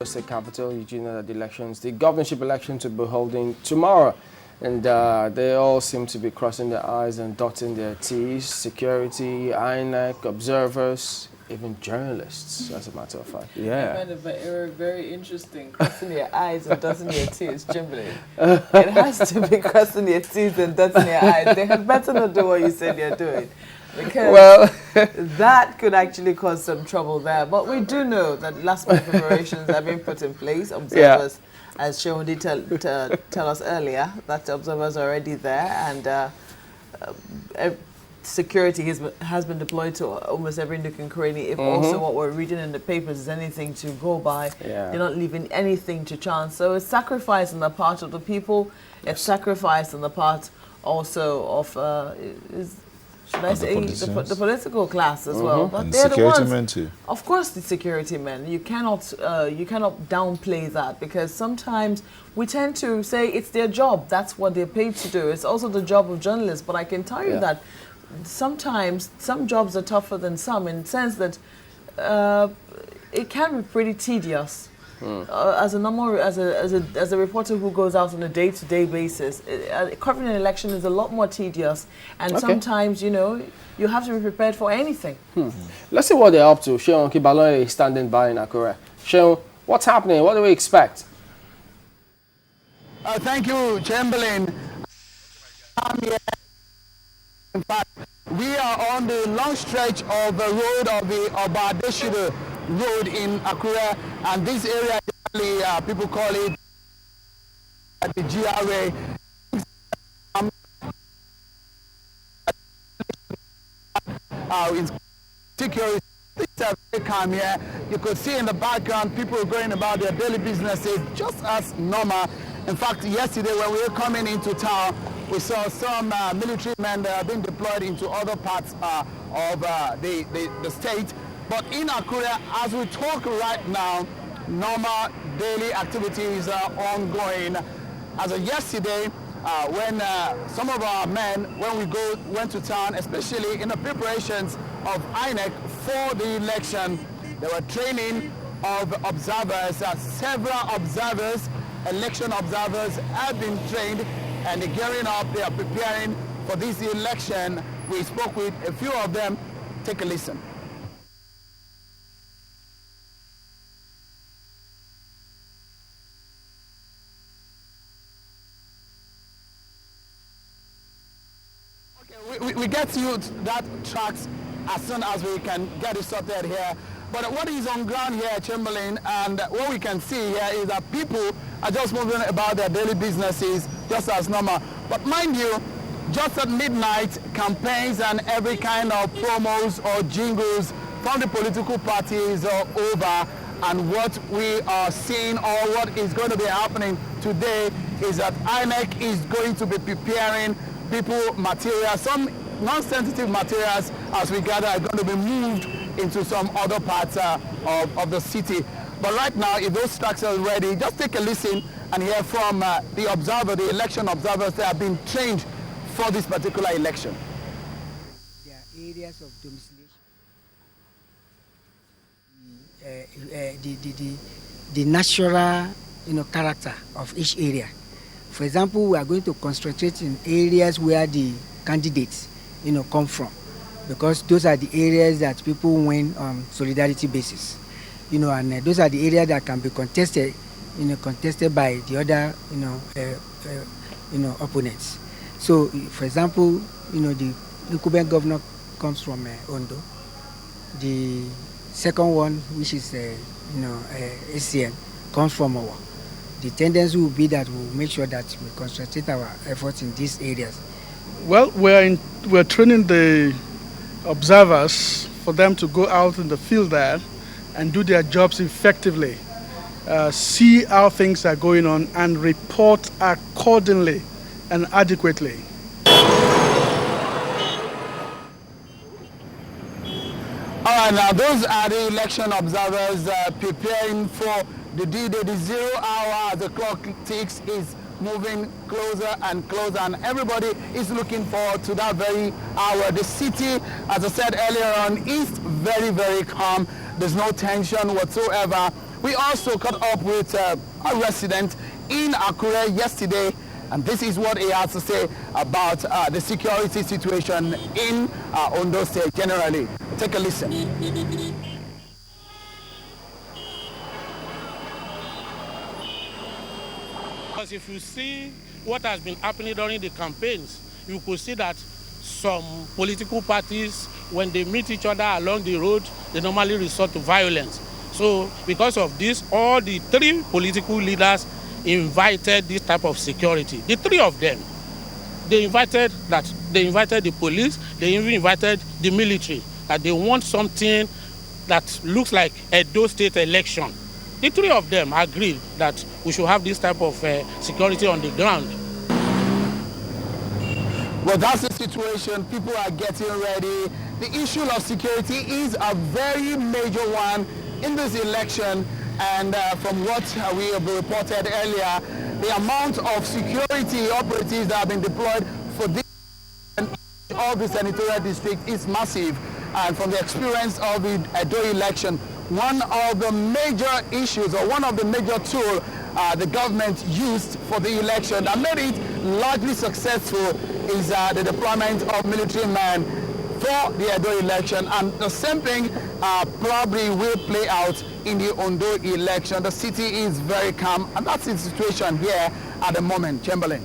State capital. You know that the governorship elections will be holding tomorrow. And they all seem to be crossing their I's and dotting their T's. Security, INEC, observers, even journalists, as a matter of fact. Yeah. I find it very interesting. Crossing your I's and dotting your T's, Chamberlain. It has to be crossing your T's and dotting your I's. They had better not do what you said you're doing. Because that could actually cause some trouble there. But we do know that last-minute preparations have been put in place. Observers, as Seun did tell us earlier, that observers are already there, and security has been deployed to almost every nook and cranny. If also what we're reading in the papers is anything to go by, they're not leaving anything to chance. So it's sacrifice on the part of the people. It's sacrifice on the part also of should I say the political class as well? But and they're security the ones, men too. Of course, the security men. You cannot downplay that, because sometimes we tend to say it's their job. That's what they're paid to do. It's also the job of journalists. But I can tell you that sometimes some jobs are tougher than some, in the sense that it can be pretty tedious. As a reporter who goes out on a day-to-day basis, covering an election is a lot more tedious, and sometimes you have to be prepared for anything. Let's see what they're up to. Seun Okinbaloye is standing by in Akure. Seun, what's happening? What do we expect? Thank you, Chamberlain. In fact, we are on the long stretch of the road of the Obadeshido road in Akure, and this area, people call it the GRA. In security, it's very calm here. You could see in the background people going about their daily businesses just as normal. In fact, yesterday when we were coming into town, we saw some military men that have been deployed into other parts of the state. But in Akure, as we talk right now, normal daily activities are ongoing. As of yesterday, when some of our men, when we went to town, especially in the preparations of INEC for the election, they were training of observers. Several observers, election observers, have been trained, and they're gearing up. They are preparing for this election. We spoke with a few of them. Take a listen. We get to that tracks as soon as we can get it sorted here. But what is on ground here, Chamberlain, and what we can see here is that people are just moving about their daily businesses just as normal. But mind you, just at midnight, campaigns and every kind of promos or jingles from the political parties are over. And what we are seeing, or what is going to be happening today, is that INEC is going to be preparing people materials, some non-sensitive materials, as we gather, are going to be moved into some other parts of the city. But right now, if those tracks are ready, just take a listen and hear from the election observers that have been trained for this particular election. There are areas of domiciliation. The natural, character of each area. For example, we are going to concentrate in areas where the candidates, come from, because those are the areas that people win on solidarity basis, and those are the areas that can be contested, contested by the other, opponents. So, for example, the incumbent governor comes from Ondo. The second one, which is, ACN, comes from Owa. The tendency will be that we'll make sure that we concentrate our efforts in these areas. Well, we're training the observers for them to go out in the field there and do their jobs effectively, see how things are going on, and report accordingly and adequately. All right, now those are the election observers preparing for the D-Day. The 0 hour as the clock ticks is moving closer and closer, and everybody is looking forward to that very hour. The city, as I said earlier on, is very, very calm. There's no tension whatsoever. We also caught up with a resident in Akure yesterday, and this is what he has to say about the security situation in Ondo State generally. Take a listen. Because if you see what has been happening during the campaigns, you could see that some political parties, when they meet each other along the road, they normally resort to violence. So because of this, all the three political leaders invited this type of security. The three of them, they invited the police, they even invited the military, that they want something that looks like a Edo State election. The three of them agreed that we should have this type of security on the ground. Well, that's the situation. People are getting ready. The issue of security is a very major one in this election. And from what we have reported earlier, the amount of security operatives that have been deployed for this all the senatorial district is massive. And from the experience of the Edo election, one of the major issues or one of the major tools the government used for the election that made it largely successful is the deployment of military men for the Edo election, and the same thing probably will play out in the Ondo election. The city is very calm, and that's the situation here at the moment. Chamberlain.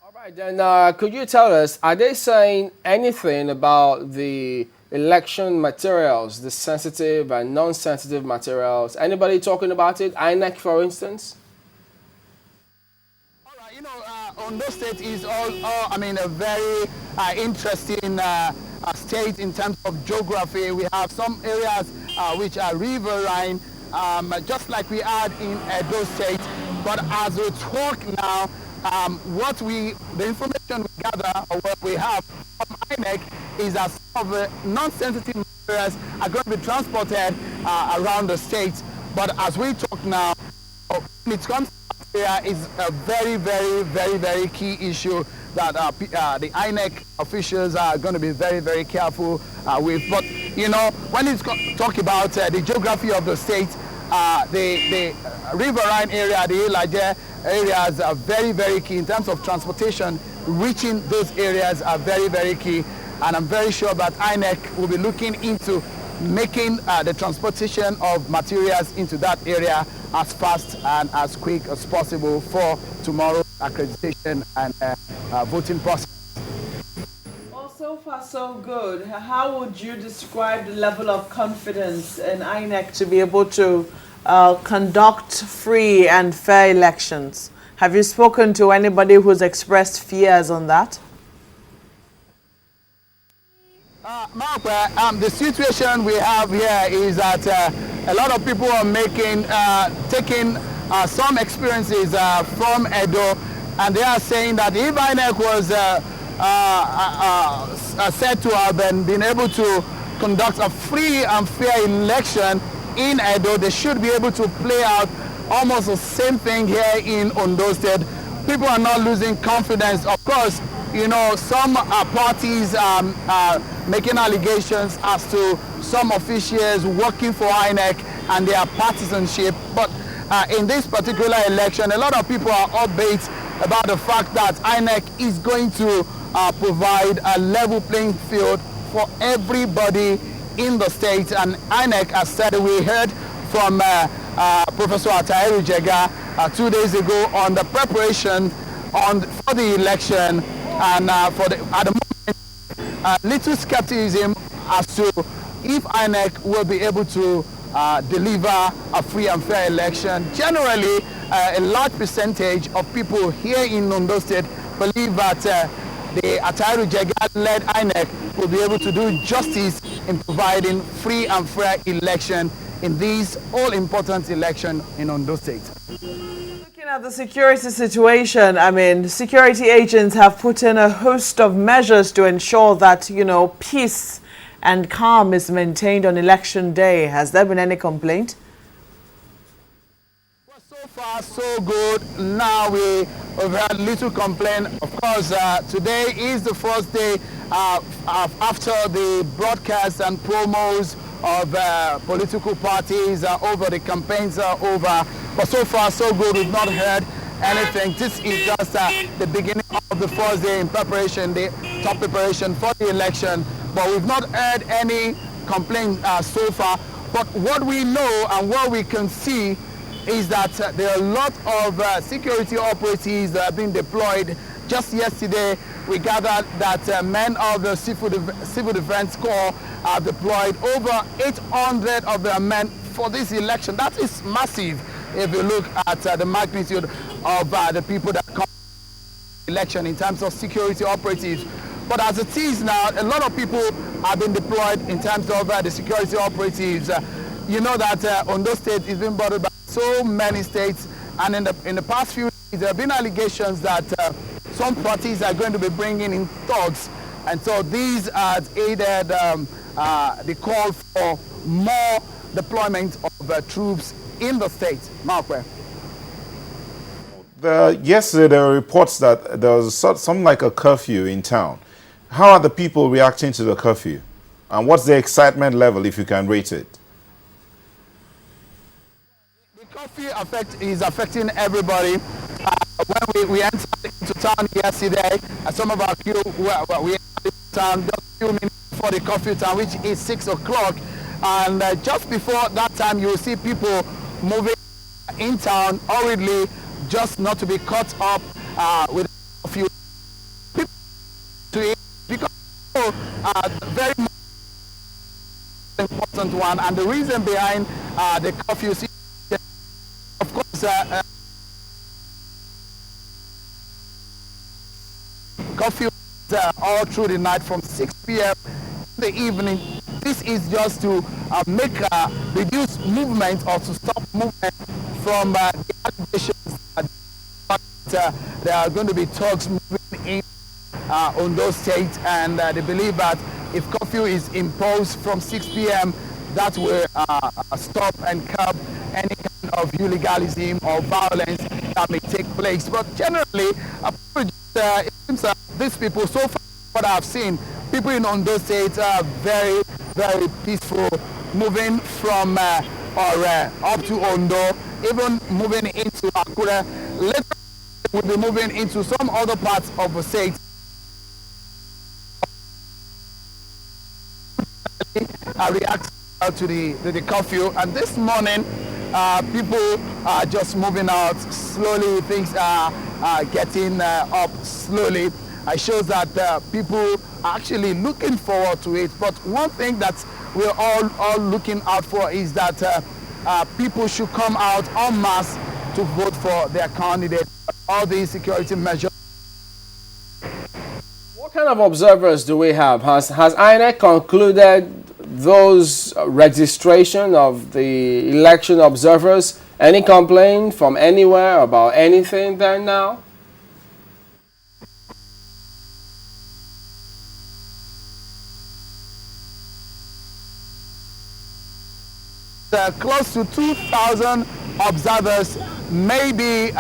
All right, then could you tell us, are they saying anything about the election materials, the sensitive and non-sensitive materials? Anybody talking about it? INEC, for instance? All right, you know, Ondo State is a very interesting state in terms of geography. We have some areas which are riverine, just like we had in Edo State. But as we talk now, the information we gather or what we have from INEC is that some of the non-sensitive materials are going to be transported around the state. But as we talk now, when it comes to area is a very, very, very, very key issue that the INEC officials are going to be very, very careful with. But, you know, when it's talk about the geography of the state, the riverine area, the Ilaje areas are very, very key in terms of transportation. Reaching those areas are very, very key. And I'm very sure that INEC will be looking into making the transportation of materials into that area as fast and as quick as possible for tomorrow's accreditation and voting process. Well, so far so good. How would you describe the level of confidence in INEC to be able to conduct free and fair elections? Have you spoken to anybody who's expressed fears on that? Mark, the situation we have here is that a lot of people are taking some experiences from Edo, and they are saying that if INEC was said to have been able to conduct a free and fair election in Edo, they should be able to play out almost the same thing here in Ondo State. People are not losing confidence. Of course, you know, some parties making allegations as to some officials working for INEC and their partisanship. But in this particular election, a lot of people are upbeat about the fact that INEC is going to provide a level playing field for everybody in the state. And INEC has said, we heard from Professor Atahiru Jega 2 days ago on the preparation for the election, and at the moment, little skepticism as to if INEC will be able to deliver a free and fair election. Generally, a large percentage of people here in Ondo State believe that the Atahiru Jega-led INEC will be able to do justice in providing free and fair election in this all-important election in Ondo State. Looking at the security situation, I mean, security agents have put in a host of measures to ensure that, you know, peace and calm is maintained on election day. Has there been any complaint? Well, so far, so good. Now we've had little complaint. Of course, today is the first day after the broadcast and promos of political parties over the campaigns over. But so far, so good. We've not heard anything. This is just the beginning of the first day in preparation, the top preparation for the election. But we've not heard any complaint so far. But what we know and what we can see is that there are a lot of security operatives that have been deployed. Just yesterday, we gathered that men of the Civil Defense Corps have deployed over 800 of their men for this election. That is massive if you look at the magnitude of the people that come to the election in terms of security operatives. But as it is now, a lot of people have been deployed in terms of the security operatives. You know that Ondo State is being bothered by so many states, and in the past few days, there have been allegations that some parties are going to be bringing in thugs, and so these have aided the call for more deployment of troops in the state. Mark. Yesterday, there were reports that there was something like a curfew in town. How are the people reacting to the curfew? And what's the excitement level, if you can rate it? The curfew is affecting everybody. When we entered into town yesterday, some of our crew we entered town just a few minutes before the curfew time, which is 6 o'clock. And just before that time, you will see people moving in town hurriedly, just not to be caught up with a few people to it, because very important one. And the reason behind the curfew is, of course, curfew all through the night from 6 p.m. in the evening. This is just to reduce movement or to stop movement from the allegations that there are going to be thugs moving in Ondo State, and they believe that if curfew is imposed from 6 p.m., that will stop and curb any kind of illegalism or violence that may take place. But generally, it seems that these people, so far what I've seen, people in Ondo State are very, very peaceful, moving from up to Ondo, even moving into Akure. Later, we'll be moving into some other parts of the state. I react to the curfew, and this morning people are just moving out slowly. Things are getting up slowly. It shows that people are actually looking forward to it. But one thing that we're all looking out for is that people should come out en masse to vote for their candidate. All these security measures. What kind of observers do we have? Has INEC concluded those registration of the election observers? Any complaint from anywhere about anything there now? Close to 2,000 observers may be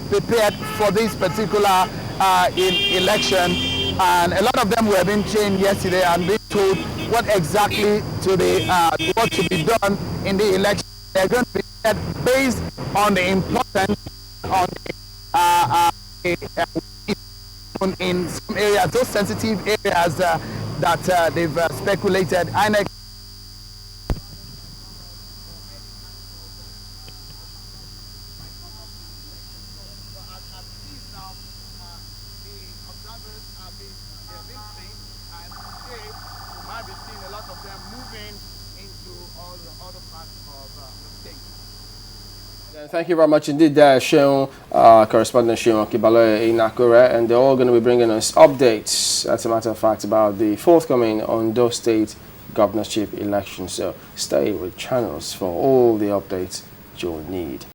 prepared for this particular election, and a lot of them were being trained yesterday and being told what exactly what to be done in the election. They're going to be set based on the importance in some areas, those sensitive areas that they've speculated. INEC Thank you very much indeed, Seun, correspondent Seun Okinbaloye in Akure, and they're all going to be bringing us updates, as a matter of fact, about the forthcoming Ondo State governorship election. So stay with channels for all the updates you'll need.